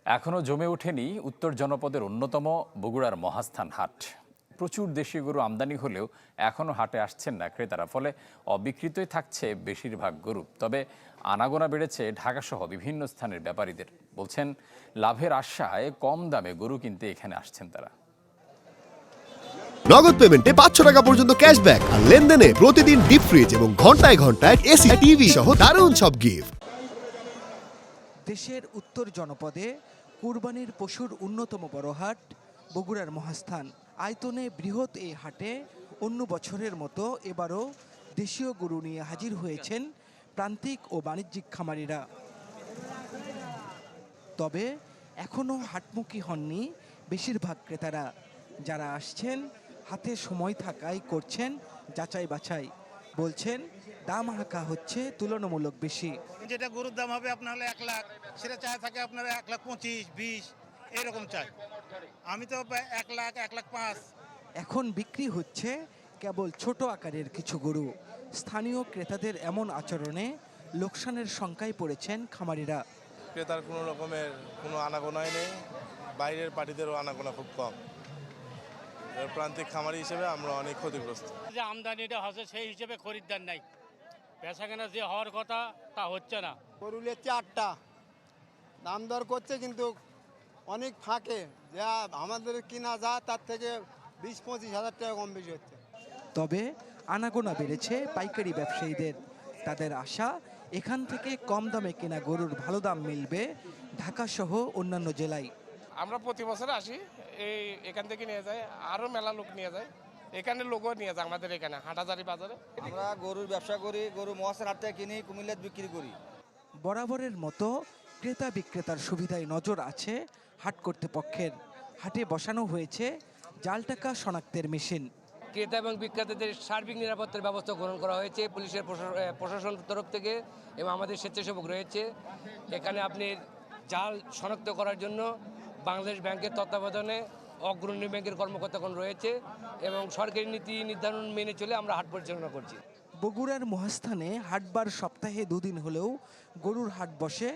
এখনও জমে ওঠেনি উত্তর জনপদের অন্যতম বগুড়ার মহাস্থান হাট। প্রচুর দেশি গরু আমদানি হলেও এখনও হাটে আসছেন না ক্রেতারা, ফলে অবিকৃতই থাকছে বেশিরভাগ গরু। তবে আনাগোনা বেড়েছে ঢাকাসহ বিভিন্ন স্থানের ব্যাপারীদের। বলছেন লাভের আশায় কম দামে গরু কিনতে এখানে আসছেন তারা। নগদ পেমেন্টে 500 টাকা পর্যন্ত ক্যাশব্যাক আর লেনদেনে প্রতিদিন ডিপ ফ্রিজ এবং ঘন্টায় ঘন্টায় এসি টিভি সহ দারুণ সব গিফট। দেশের উত্তর জনপদে কুরবানির পশুর অন্যতম বড় হাট বগুড়ার মহাস্থান। আয়তনে বৃহৎ এই হাটে অন্য বছরের মতো এবারও দেশীয় গরু নিয়ে হাজির হয়েছেন প্রান্তিক ও বাণিজ্যিক খামারিরা। তবে এখনও হাটমুখী হননি বেশিরভাগ ক্রেতারা। যারা আসছেন হাতে সময় থাকায় করছেন যাচাই বাছাই। বলছেন দাম হাঁকা হচ্ছে তুলনামূলক বেশি। যেটা গরুর দাম হবে আপনার হলে 1 লাখ, সেটা চায় থাকে আপনার 1,25,000, 20 এরকম চাই। আমি তো 1 লাখ, 1,05,000। এখন বিক্রি হচ্ছে কেবল ছোট আকারের কিছু গরু। স্থানীয় ক্রেতাদের এমন আচরণে লোকসানের শঙ্কায় পড়েছেন খামারিরা। ক্রেতার কোনো রকমের কোনো আনাগোনাই নেই, বাইরের পার্টিদেরও আনাগোনা খুব কম। প্রান্তিক খামারি হিসেবে আমরা অনেক ক্ষতিগ্রস্ত। যে আমদানিটা হচ্ছে সেই হিসেবে খরিদ্দার নাই, বেচাকেনা যে হওয়ার কথা তা হচ্ছে না। গরু নিচ্ছে 8টা, দাম দর করছে কিন্তু অনেক ফাঁকে, যা আমাদের কিনা যায় তার থেকে 20-25 হাজার টাকা কম বেশি হচ্ছে। তবে আনাগোনা বেড়েছে পাইকারি ব্যবসায়ীদের। তাদের আশা এখান থেকে কম দামে কেনা গরুর ভালো দাম মিলবে ঢাকাসহ অন্যান্য জেলায়। আমরা প্রতি বছর আসি, এখান থেকে নিয়ে যায়, আরও মেলা লোক নিয়ে যায়, এখানে লোকও নিয়ে যায় আমাদের এখানে হাটাজারি বাজারে। আমরা গরুর ব্যবসা করি, গরু মহাস্থান হাট থেকে কিনি, কুমিল্লায় বিক্রি করি। বরাবরের মতো ক্রেতা বিক্রেতার সুবিধায় নজর আছে হাট কর্তৃপক্ষের। হাটে বসানো হয়েছে জাল টাকা শনাক্তের মেশিন। ক্রেতা এবং বিক্রেতাদের সার্বিক নিরাপত্তার ব্যবস্থা গ্রহণ করা হয়েছে পুলিশের প্রশাসন তরফ থেকে, এবং আমাদের স্বেচ্ছাসেবক রয়েছে। এখানে আপনি জাল শনাক্ত করার জন্য বাংলাদেশ ব্যাংকের তত্ত্বাবধানে অগ্রণী ব্যাংকের কর্মকর্তাগণ রয়েছে, এবং সরকারি নীতি নির্ধারণ মেনে চলে আমরা হাট পরিচালনা করছি। বগুড়ার মহাস্থানে হাটবার সপ্তাহে 2 দিন হলেও গরুর হাট বসে